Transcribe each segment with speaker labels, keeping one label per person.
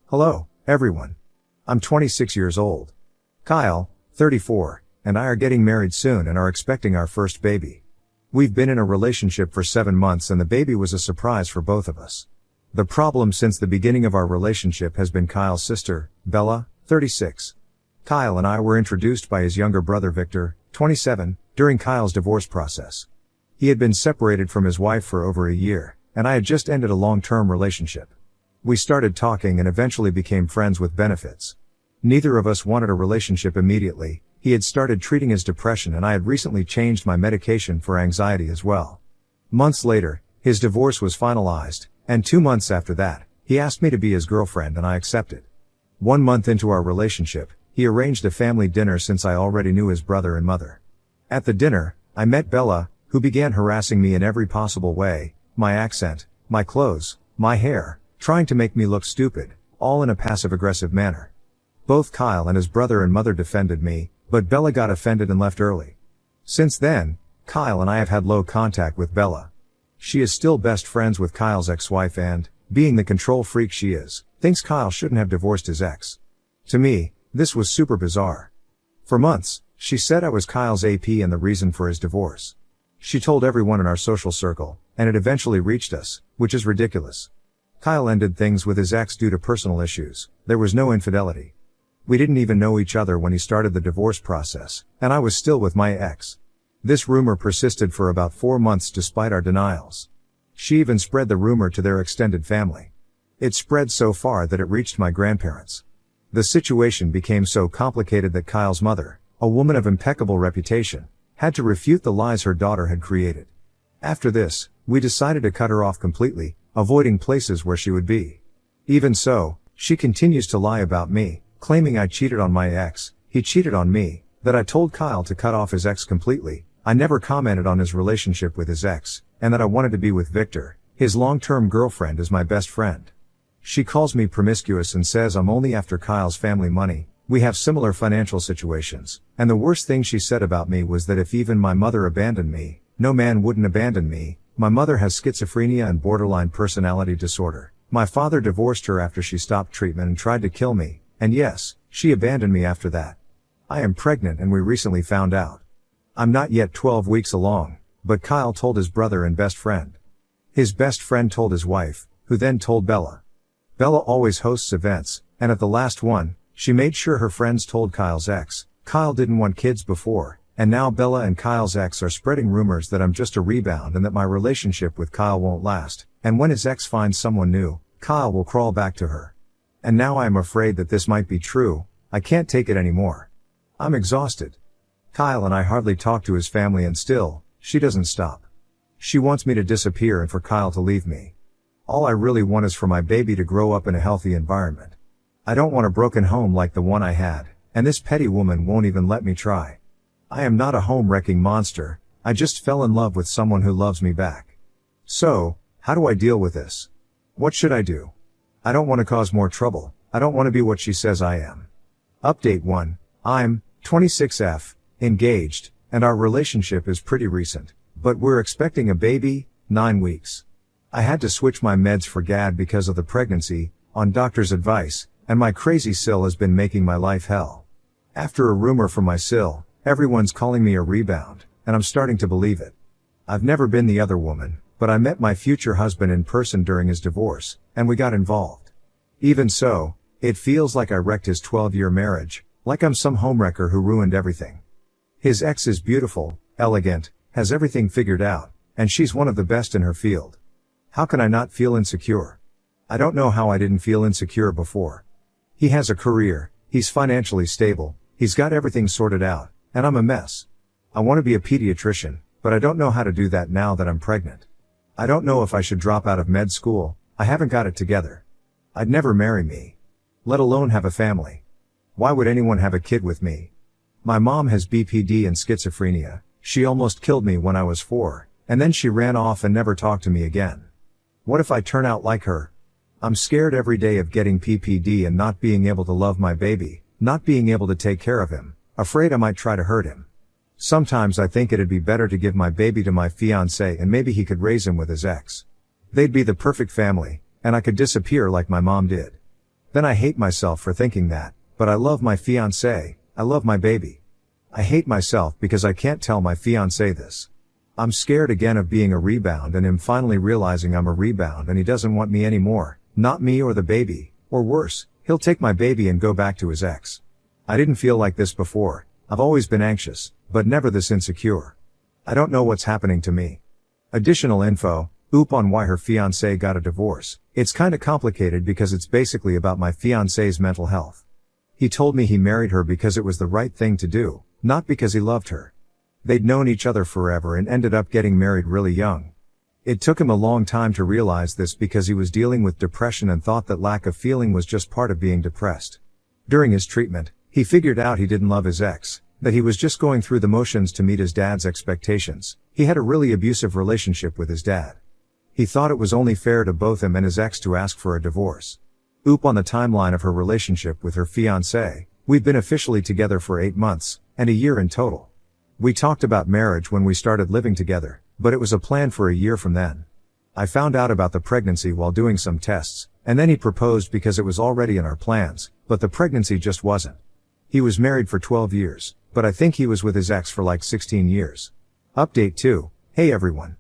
Speaker 1: Hello, everyone. I'm 26 years old. Kyle, 34, and I are getting married soon and are expecting our first baby. We've been in a relationship for 7 months and the baby was a surprise for both of us. The problem since the beginning of our relationship has been Kyle's sister, Bella, 36. Kyle and I were introduced by his younger brother Victor, 27, during Kyle's divorce process. He had been separated from his wife for over a year, and I had just ended a long-term relationship. We started talking and eventually became friends with benefits. Neither of us wanted a relationship immediately. He had started treating his depression and I had recently changed my medication for anxiety as well. Months later, his divorce was finalized, and 2 months after that, he asked me to be his girlfriend and I accepted. 1 month into our relationship, he arranged a family dinner since I already knew his brother and mother. At the dinner, I met Bella, who began harassing me in every possible way, my accent, my clothes, my hair, trying to make me look stupid, all in a passive-aggressive manner. Both Kyle and his brother and mother defended me, but Bella got offended and left early. Since then, Kyle and I have had low contact with Bella. She is still best friends with Kyle's ex-wife and, being the control freak she is, thinks Kyle shouldn't have divorced his ex. To me, this was super bizarre. For months, she said I was Kyle's AP and the reason for his divorce. She told everyone in our social circle, and it eventually reached us, which is ridiculous. Kyle ended things with his ex due to personal issues. There was no infidelity. We didn't even know each other when he started the divorce process, and I was still with my ex. This rumor persisted for about 4 months despite our denials. She even spread the rumor to their extended family. It spread so far that it reached my grandparents. The situation became so complicated that Kyle's mother, a woman of impeccable reputation, had to refute the lies her daughter had created. After this, we decided to cut her off completely, avoiding places where she would be. Even so, she continues to lie about me, claiming I cheated on my ex, he cheated on me, that I told Kyle to cut off his ex completely, I never commented on his relationship with his ex, and that I wanted to be with Victor, his long-term girlfriend, as my best friend. She calls me promiscuous and says I'm only after Kyle's family money. We have similar financial situations, and the worst thing she said about me was that if even my mother abandoned me, no man wouldn't abandon me. My mother has schizophrenia and borderline personality disorder. My father divorced her after she stopped treatment and tried to kill me, and yes, she abandoned me after that. I am pregnant and we recently found out. I'm not yet 12 weeks along, but Kyle told his brother and best friend. His best friend told his wife, who then told Bella. Bella always hosts events, and at the last one, she made sure her friends told Kyle's ex. Kyle didn't want kids before, and now Bella and Kyle's ex are spreading rumors that I'm just a rebound and that my relationship with Kyle won't last, and when his ex finds someone new, Kyle will crawl back to her. And now I am afraid that this might be true. I can't take it anymore. I'm exhausted. Kyle and I hardly talk to his family and still, she doesn't stop. She wants me to disappear and for Kyle to leave me. All I really want is for my baby to grow up in a healthy environment. I don't want a broken home like the one I had, and this petty woman won't even let me try. I am not a home-wrecking monster, I just fell in love with someone who loves me back. So, how do I deal with this? What should I do? I don't want to cause more trouble, I don't want to be what she says I am. Update 1. I'm 26F, engaged, and our relationship is pretty recent, but we're expecting a baby, 9 weeks. I had to switch my meds for GAD because of the pregnancy, on doctor's advice, and my crazy SIL has been making my life hell. After a rumor from my SIL, everyone's calling me a rebound, and I'm starting to believe it. I've never been the other woman, but I met my future husband in person during his divorce, and we got involved. Even so, it feels like I wrecked his 12-year marriage, like I'm some homewrecker who ruined everything. His ex is beautiful, elegant, has everything figured out, and she's one of the best in her field. How can I not feel insecure? I don't know how I didn't feel insecure before. He has a career, he's financially stable, he's got everything sorted out, and I'm a mess. I want to be a pediatrician, but I don't know how to do that now that I'm pregnant. I don't know if I should drop out of med school, I haven't got it together. I'd never marry me. Let alone have a family. Why would anyone have a kid with me? My mom has BPD and schizophrenia, she almost killed me when I was 4, and then she ran off and never talked to me again. What if I turn out like her? I'm scared every day of getting PPD and not being able to love my baby, not being able to take care of him, afraid I might try to hurt him. Sometimes I think it'd be better to give my baby to my fiancé and maybe he could raise him with his ex. They'd be the perfect family, and I could disappear like my mom did. Then I hate myself for thinking that, but I love my fiancé, I love my baby. I hate myself because I can't tell my fiancé this. I'm scared again of being a rebound and him finally realizing I'm a rebound and he doesn't want me anymore, not me or the baby, or worse, he'll take my baby and go back to his ex. I didn't feel like this before, I've always been anxious, but never this insecure. I don't know what's happening to me. Additional info, on why her fiancé got a divorce. It's kinda complicated because it's basically about my fiancé's mental health. He told me he married her because it was the right thing to do, not because he loved her. They'd known each other forever and ended up getting married really young. It took him a long time to realize this because he was dealing with depression and thought that lack of feeling was just part of being depressed. During his treatment, he figured out he didn't love his ex, that he was just going through the motions to meet his dad's expectations. He had a really abusive relationship with his dad. He thought it was only fair to both him and his ex to ask for a divorce. On the timeline of her relationship with her fiancé, we've been officially together for 8 months, and a year in total. We talked about marriage when we started living together, but it was a plan for a year from then. I found out about the pregnancy while doing some tests, and then he proposed because it was already in our plans, but the pregnancy just wasn't. He was married for 12 years, but I think he was with his ex for like 16 years. Update 2. Hey everyone.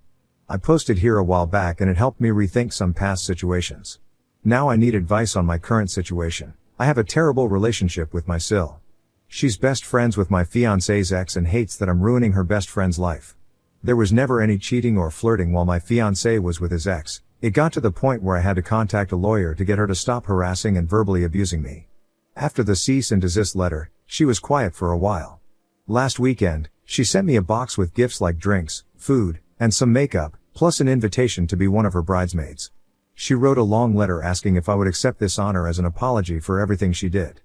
Speaker 1: I posted here a while back and it helped me rethink some past situations. Now I need advice on my current situation. I have a terrible relationship with my SIL. She's best friends with my fiancé's ex and hates that I'm ruining her best friend's life. There was never any cheating or flirting while my fiancé was with his ex. It got to the point where I had to contact a lawyer to get her to stop harassing and verbally abusing me. After the cease and desist letter, she was quiet for a while. Last weekend, she sent me a box with gifts like drinks, food, and some makeup, plus an invitation to be one of her bridesmaids. She wrote a long letter asking if I would accept this honor as an apology for everything she did.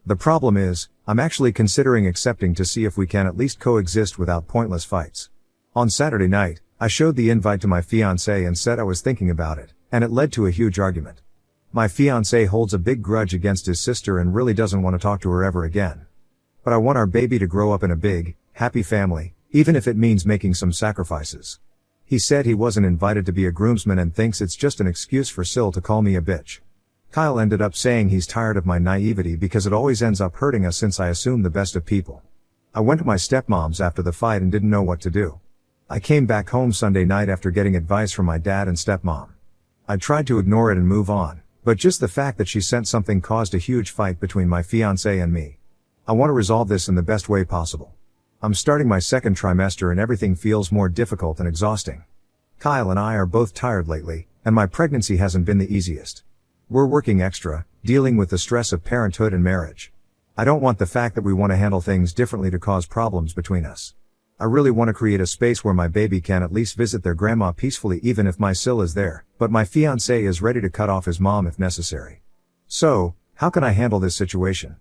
Speaker 1: The problem is, I'm actually considering accepting to see if we can at least coexist without pointless fights. On Saturday night, I showed the invite to my fiancé and said I was thinking about it, and it led to a huge argument. My fiancé holds a big grudge against his sister and really doesn't want to talk to her ever again. But I want our baby to grow up in a big, happy family, even if it means making some sacrifices. He said he wasn't invited to be a groomsman and thinks it's just an excuse for SIL to call me a bitch. Kyle ended up saying he's tired of my naivety because it always ends up hurting us since I assume the best of people. I went to my stepmom's after the fight and didn't know what to do. I came back home Sunday night after getting advice from my dad and stepmom. I tried to ignore it and move on, but just the fact that she sent something caused a huge fight between my fiancé and me. I want to resolve this in the best way possible. I'm starting my second trimester and everything feels more difficult and exhausting. Kyle and I are both tired lately, and my pregnancy hasn't been the easiest. We're working extra, dealing with the stress of parenthood and marriage. I don't want the fact that we want to handle things differently to cause problems between us. I really want to create a space where my baby can at least visit their grandma peacefully even if my SIL is there, but my fiancé is ready to cut off his mom if necessary. So, how can I handle this situation?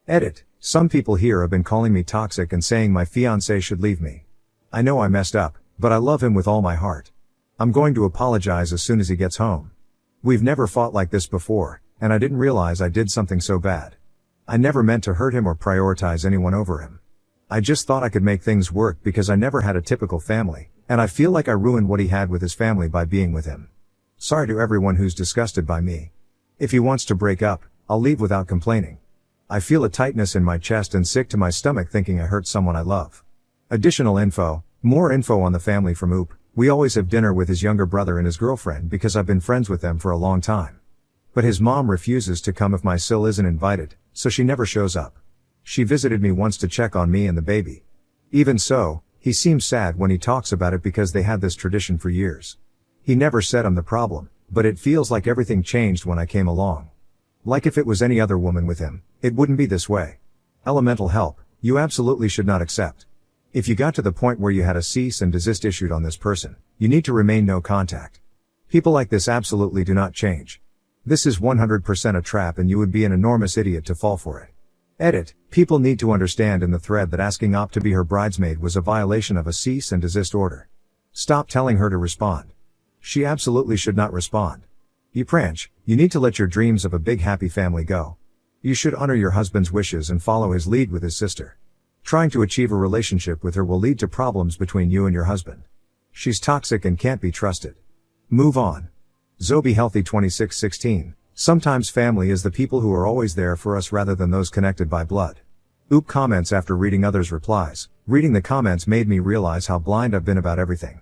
Speaker 1: Edit. Some people here have been calling me toxic and saying my fiancé should leave me. I know I messed up, but I love him with all my heart. I'm going to apologize as soon as he gets home. We've never fought like this before, and I didn't realize I did something so bad. I never meant to hurt him or prioritize anyone over him. I just thought I could make things work because I never had a typical family, and I feel like I ruined what he had with his family by being with him. Sorry to everyone who's disgusted by me. If he wants to break up, I'll leave without complaining. I feel a tightness in my chest and sick to my stomach thinking I hurt someone I love. Additional info, more info on the family from Oop. We always have dinner with his younger brother and his girlfriend because I've been friends with them for a long time. But his mom refuses to come if my SIL isn't invited, so she never shows up. She visited me once to check on me and the baby. Even so, he seems sad when he talks about it because they had this tradition for years. He never said I'm the problem, but it feels like everything changed when I came along. Like if it was any other woman with him, it wouldn't be this way. Elemental help, you absolutely should not accept. If you got to the point where you had a cease and desist issued on this person, you need to remain no contact. People like this absolutely do not change. This is 100% a trap and you would be an enormous idiot to fall for it. Edit. People need to understand in the thread that asking Op to be her bridesmaid was a violation of a cease and desist order. Stop telling her to respond. She absolutely should not respond. Branch, you need to let your dreams of a big happy family go. You should honor your husband's wishes and follow his lead with his sister. Trying to achieve a relationship with her will lead to problems between you and your husband. She's toxic and can't be trusted. Move on. Zobi Healthy 2616 Sometimes family is the people who are always there for us rather than those connected by blood. Oop comments after reading others' replies. Reading the comments made me realize how blind I've been about everything.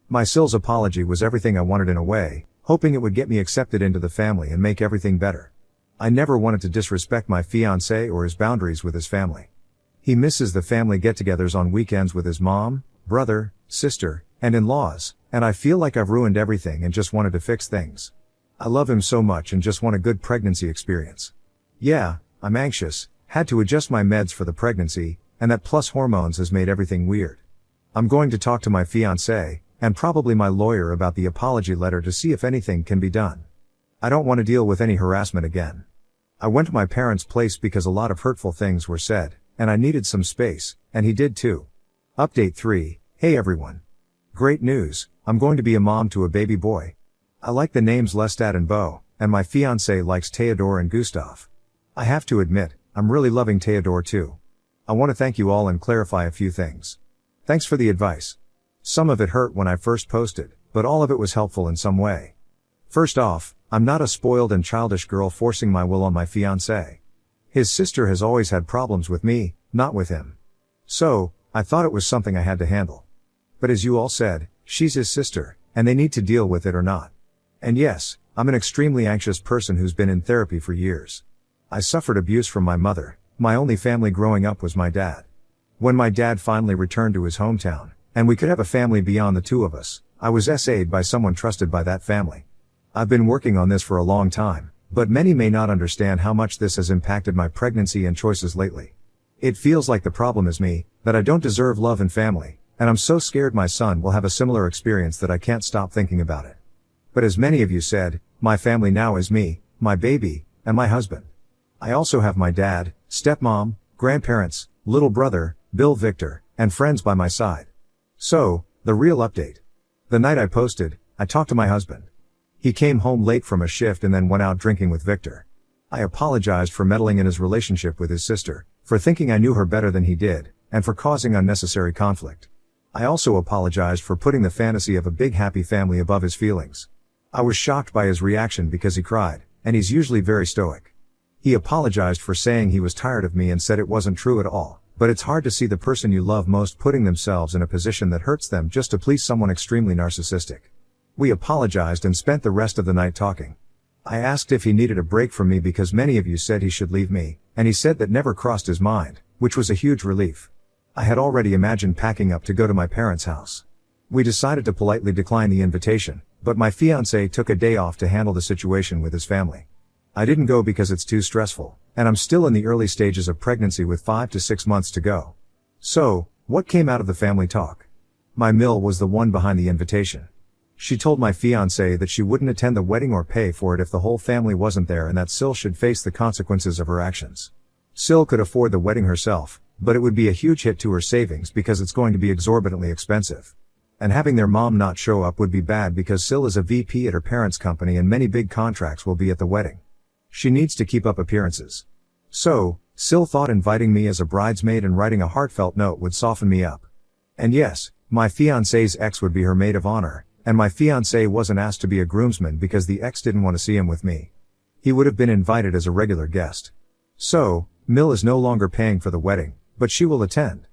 Speaker 1: My SIL's apology was everything I wanted in a way, hoping it would get me accepted into the family and make everything better. I never wanted to disrespect my fiancé or his boundaries with his family. He misses the family get-togethers on weekends with his mom, brother, sister, and in-laws, and I feel like I've ruined everything and just wanted to fix things. I love him so much and just want a good pregnancy experience. Yeah, I'm anxious, had to adjust my meds for the pregnancy, and that plus hormones has made everything weird. I'm going to talk to my fiancé, and probably my lawyer about the apology letter to see if anything can be done. I don't want to deal with any harassment again. I went to my parents' place because a lot of hurtful things were said, and I needed some space, and he did too. Update 3, hey everyone. Great news, I'm going to be a mom to a baby boy. I like the names Lestat and Beau, and my fiancé likes Theodore and Gustav. I have to admit, I'm really loving Theodore too. I want to thank you all and clarify a few things. Thanks for the advice. Some of it hurt when I first posted, but all of it was helpful in some way. First off, I'm not a spoiled and childish girl forcing my will on my fiancé. His sister has always had problems with me, not with him. So, I thought it was something I had to handle. But as you all said, she's his sister, and they need to deal with it or not. And yes, I'm an extremely anxious person who's been in therapy for years. I suffered abuse from my mother. My only family growing up was my dad. When my dad finally returned to his hometown, and we could have a family beyond the two of us, I was SA'd by someone trusted by that family. I've been working on this for a long time, but many may not understand how much this has impacted my pregnancy and choices lately. It feels like the problem is me, that I don't deserve love and family, and I'm so scared my son will have a similar experience that I can't stop thinking about it. But as many of you said, my family now is me, my baby, and my husband. I also have my dad, stepmom, grandparents, little brother, Bill Victor, and friends by my side. So, the real update. The night I posted, I talked to my husband. He came home late from a shift and then went out drinking with Victor. I apologized for meddling in his relationship with his sister, for thinking I knew her better than he did, and for causing unnecessary conflict. I also apologized for putting the fantasy of a big happy family above his feelings. I was shocked by his reaction because he cried, and he's usually very stoic. He apologized for saying he was tired of me and said it wasn't true at all, but it's hard to see the person you love most putting themselves in a position that hurts them just to please someone extremely narcissistic. We apologized and spent the rest of the night talking. I asked if he needed a break from me because many of you said he should leave me, and he said that never crossed his mind, which was a huge relief. I had already imagined packing up to go to my parents' house. We decided to politely decline the invitation, but my fiancé took a day off to handle the situation with his family. I didn't go because it's too stressful, and I'm still in the early stages of pregnancy with 5 to 6 months to go. So, what came out of the family talk? My Mill was the one behind the invitation. She told my fiancé that she wouldn't attend the wedding or pay for it if the whole family wasn't there and that SIL should face the consequences of her actions. SIL could afford the wedding herself, but it would be a huge hit to her savings because it's going to be exorbitantly expensive. And having their mom not show up would be bad because SIL is a VP at her parents' company and many big contracts will be at the wedding. She needs to keep up appearances. So, SIL thought inviting me as a bridesmaid and writing a heartfelt note would soften me up. And yes, my fiancé's ex would be her maid of honor, and my fiancé wasn't asked to be a groomsman because the ex didn't want to see him with me. He would have been invited as a regular guest. So, Mill is no longer paying for the wedding, but she will attend.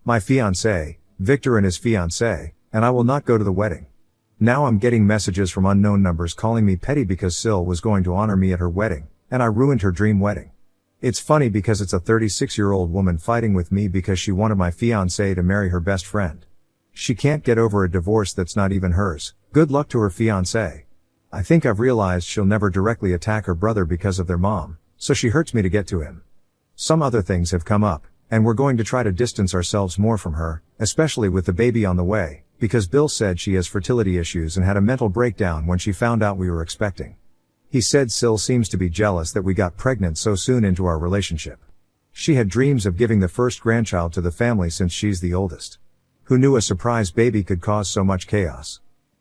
Speaker 1: My fiancé, Victor and his fiancée, and I will not go to the wedding. Now I'm getting messages from unknown numbers calling me petty because SIL was going to honor me at her wedding, and I ruined her dream wedding. It's funny because it's a 36-year-old woman fighting with me because she wanted my fiancé to marry her best friend. She can't get over a divorce that's not even hers. Good luck to her fiancé. I think I've realized she'll never directly attack her brother because of their mom, so she hurts me to get to him. Some other things have come up, and we're going to try to distance ourselves more from her, especially with the baby on the way, because Bill said she has fertility issues and had a mental breakdown when she found out we were expecting. He said SIL seems to be jealous that we got pregnant so soon into our relationship. She had dreams of giving the first grandchild to the family since she's the oldest. Who knew a surprise baby could cause so much chaos?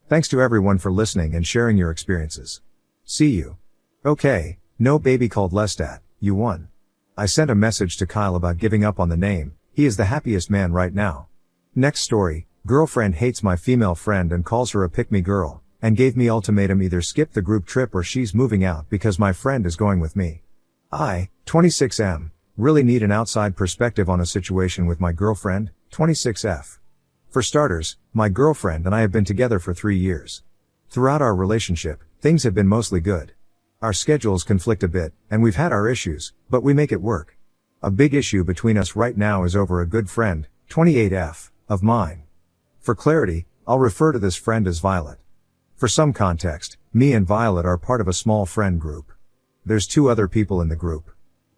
Speaker 1: Thanks to everyone for listening and sharing your experiences. See you. Okay, no baby called Lestat, you won. I sent a message to Kyle about giving up on the name. He is the happiest man right now. Next story, girlfriend hates my female friend and calls her a pick-me girl. and gave me ultimatum: either skip the group trip or she's moving out because my friend is going with me. I, 26M, really need an outside perspective on a situation with my girlfriend, 26F. For starters, my girlfriend and I have been together for 3 years. Throughout our relationship, things have been mostly good. Our schedules conflict a bit, and we've had our issues, but we make it work. A big issue between us right now is over a good friend, 28F, of mine. For clarity, I'll refer to this friend as Violet. For some context, me and Violet are part of a small friend group. There's 2 other people in the group.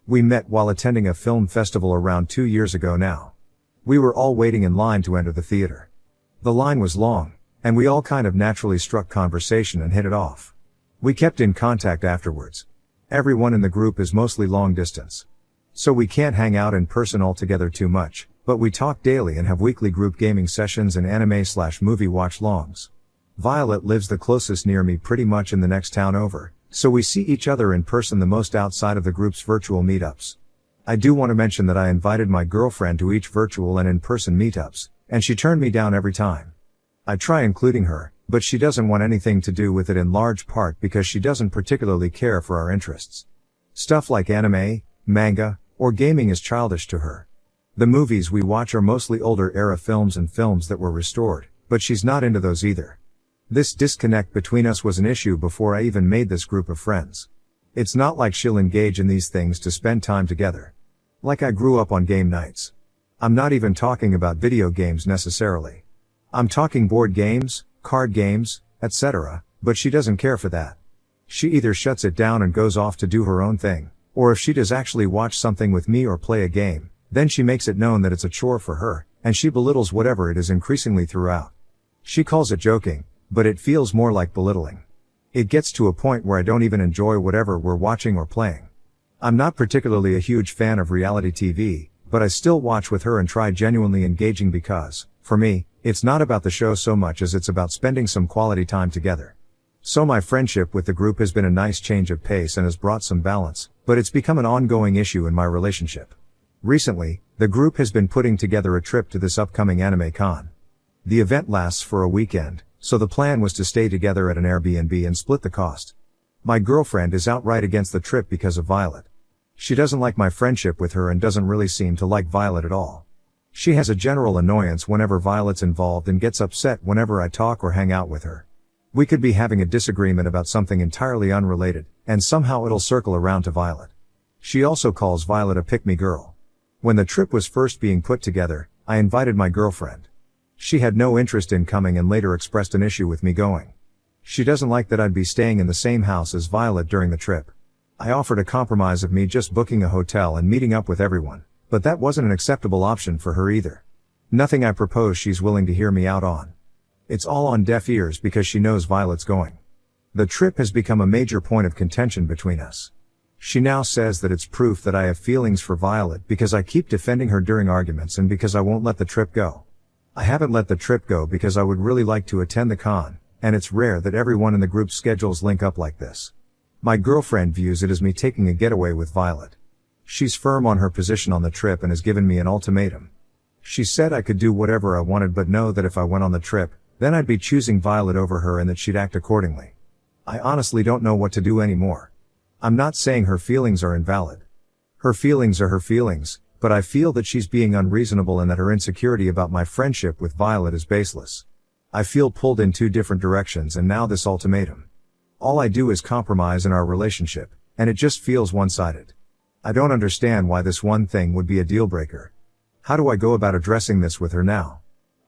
Speaker 1: We met while attending a film festival around 2 years ago now. We were all waiting in line to enter the theater. The line was long, and we all kind of naturally struck conversation and hit it off. We kept in contact afterwards. Everyone in the group is mostly long distance. So we can't hang out in person altogether too much, but we talk daily and have weekly group gaming sessions and anime/movie watch-longs. Violet lives the closest near me, pretty much in the next town over, so we see each other in person the most outside of the group's virtual meetups. I do want to mention that I invited my girlfriend to each virtual and in-person meetups, and she turned me down every time. I try including her, but she doesn't want anything to do with it, in large part because she doesn't particularly care for our interests. Stuff like anime, manga, or gaming is childish to her. The movies we watch are mostly older era films and films that were restored, but she's not into those either. This disconnect between us was an issue before I even made this group of friends. It's not like she'll engage in these things to spend time together. Like I grew up on game nights. I'm not even talking about video games necessarily. I'm talking board games, card games, etc., but she doesn't care for that. She either shuts it down and goes off to do her own thing, or if she does actually watch something with me or play a game, then she makes it known that it's a chore for her, and she belittles whatever it is increasingly throughout. She calls it joking, but it feels more like belittling. It gets to a point where I don't even enjoy whatever we're watching or playing. I'm not particularly a huge fan of reality TV, but I still watch with her and try genuinely engaging because, for me, it's not about the show so much as it's about spending some quality time together. So my friendship with the group has been a nice change of pace and has brought some balance, but it's become an ongoing issue in my relationship. Recently, the group has been putting together a trip to this upcoming anime con. The event lasts for a weekend, so the plan was to stay together at an Airbnb and split the cost. My girlfriend is outright against the trip because of Violet. She doesn't like my friendship with her and doesn't really seem to like Violet at all. She has a general annoyance whenever Violet's involved and gets upset whenever I talk or hang out with her. We could be having a disagreement about something entirely unrelated, and somehow it'll circle around to Violet. She also calls Violet a pick-me girl. When the trip was first being put together, I invited my girlfriend. She had no interest in coming and later expressed an issue with me going. She doesn't like that I'd be staying in the same house as Violet during the trip. I offered a compromise of me just booking a hotel and meeting up with everyone, but that wasn't an acceptable option for her either. Nothing I propose she's willing to hear me out on. It's all on deaf ears because she knows Violet's going. The trip has become a major point of contention between us. She now says that it's proof that I have feelings for Violet because I keep defending her during arguments and because I won't let the trip go. I haven't let the trip go because I would really like to attend the con, and it's rare that everyone in the group's schedules link up like this. My girlfriend views it as me taking a getaway with Violet. She's firm on her position on the trip and has given me an ultimatum. She said I could do whatever I wanted but know that if I went on the trip, then I'd be choosing Violet over her and that she'd act accordingly. I honestly don't know what to do anymore. I'm not saying her feelings are invalid. Her feelings are her feelings, but I feel that she's being unreasonable and that her insecurity about my friendship with Violet is baseless. I feel pulled in 2 different directions and now this ultimatum. All I do is compromise in our relationship, and it just feels one-sided. I don't understand why this one thing would be a deal breaker. How do I go about addressing this with her now?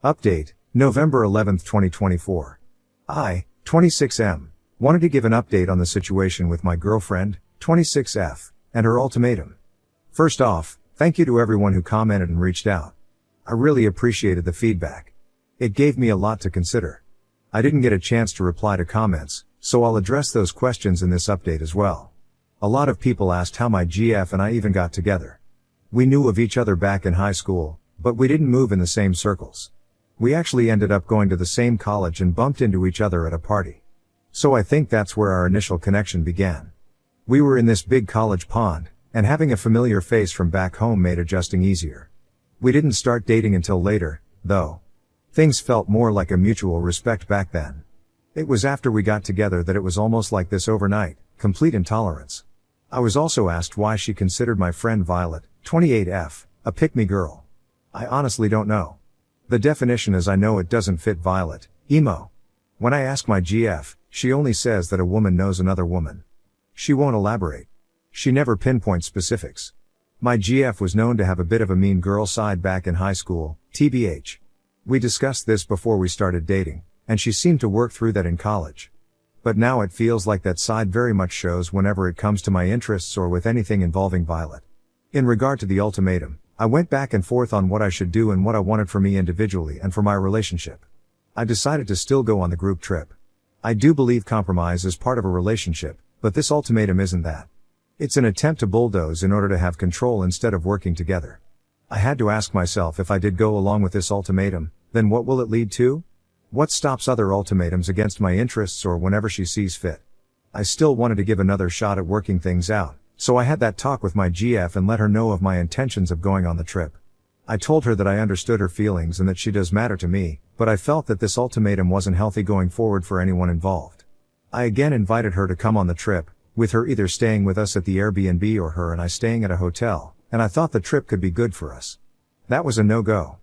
Speaker 1: Update, November 11, 2024. I, 26M, wanted to give an update on the situation with my girlfriend, 26F, and her ultimatum. First off, thank you to everyone who commented and reached out. I really appreciated the feedback. It gave me a lot to consider. I didn't get a chance to reply to comments, so I'll address those questions in this update as well. A lot of people asked how my GF and I even got together. We knew of each other back in high school, but we didn't move in the same circles. We actually ended up going to the same college and bumped into each other at a party. So I think that's where our initial connection began. We were in this big college pond, and having a familiar face from back home made adjusting easier. We didn't start dating until later, though. Things felt more like a mutual respect back then. It was after we got together that it was almost like this overnight, complete intolerance. I was also asked why she considered my friend Violet, 28F, a pick-me girl. I honestly don't know. The definition as I know it doesn't fit Violet, emo. When I ask my GF, she only says that a woman knows another woman. She won't elaborate. She never pinpoints specifics. My GF was known to have a bit of a mean girl side back in high school, TBH. We discussed this before we started dating, and she seemed to work through that in college. But now it feels like that side very much shows whenever it comes to my interests or with anything involving Violet. In regard to the ultimatum, I went back and forth on what I should do and what I wanted for me individually and for my relationship. I decided to still go on the group trip. I do believe compromise is part of a relationship, but this ultimatum isn't that. It's an attempt to bulldoze in order to have control instead of working together. I had to ask myself, if I did go along with this ultimatum, then what will it lead to? What stops other ultimatums against my interests or whenever she sees fit? I still wanted to give another shot at working things out, so I had that talk with my GF and let her know of my intentions of going on the trip. I told her that I understood her feelings and that she does matter to me, but I felt that this ultimatum wasn't healthy going forward for anyone involved. I again invited her to come on the trip, with her either staying with us at the Airbnb or her and I staying at a hotel, and I thought the trip could be good for us. That was a no-go.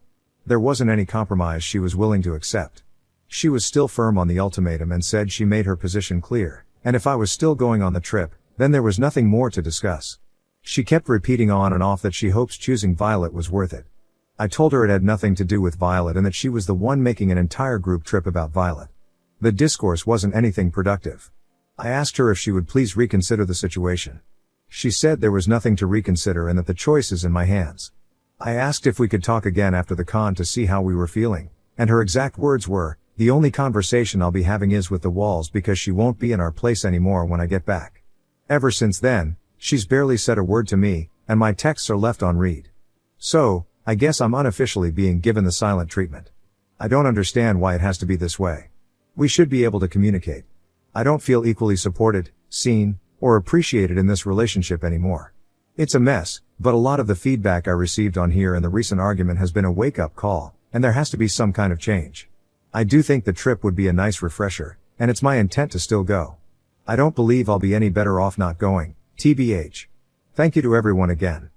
Speaker 1: There wasn't any compromise she was willing to accept. She was still firm on the ultimatum and said she made her position clear, and if I was still going on the trip, then there was nothing more to discuss. She kept repeating on and off that she hopes choosing Violet was worth it. I told her it had nothing to do with Violet and that she was the one making an entire group trip about Violet. The discourse wasn't anything productive. I asked her if she would please reconsider the situation. She said there was nothing to reconsider and that the choice is in my hands. I asked if we could talk again after the con to see how we were feeling, and her exact words were, "The only conversation I'll be having is with the walls because she won't be in our place anymore when I get back." Ever since then, she's barely said a word to me, and my texts are left on read. So, I guess I'm unofficially being given the silent treatment. I don't understand why it has to be this way. We should be able to communicate. I don't feel equally supported, seen, or appreciated in this relationship anymore. It's a mess, but a lot of the feedback I received on here and the recent argument has been a wake-up call, and there has to be some kind of change. I do think the trip would be a nice refresher, and it's my intent to still go. I don't believe I'll be any better off not going, TBH. Thank you to everyone again.